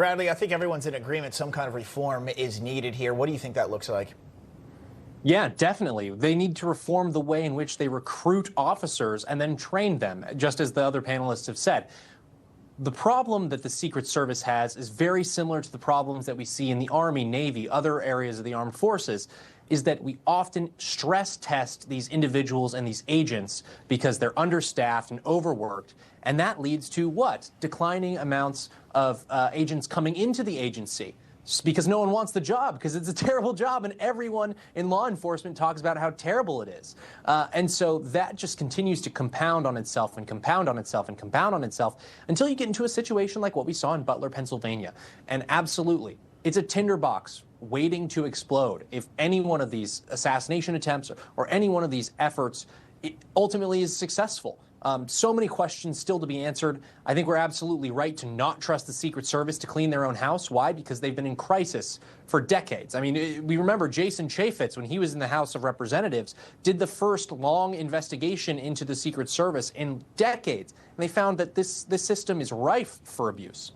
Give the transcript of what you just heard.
Bradley, I think everyone's in agreement some kind of reform is needed here. What do you think that looks like? Yeah, definitely. They need to reform the way in which they recruit officers and then train them, just as the other panelists have said. The problem that the Secret Service has is very similar to the problems that we see in the Army, Navy, other areas of the armed forces, is that we often stress test these individuals and these agents because they're understaffed and overworked. And that leads to what? Declining amounts of agents coming into the agency. Because no one wants the job, because it's a terrible job, and everyone in law enforcement talks about how terrible it is. And so that just continues to compound on itself and compound on itself and compound on itself until you get into a situation like what we saw in Butler, Pennsylvania. And absolutely, it's a tinderbox waiting to explode if any one of these assassination attempts or any one of these efforts ultimately is successful. So many questions still to be answered. I think we're absolutely right to not trust the Secret Service to clean their own house. Why? Because they've been in crisis for decades. I mean, we remember Jason Chaffetz, when he was in the House of Representatives, did the first long investigation into the Secret Service in decades. And they found that this system is rife for abuse.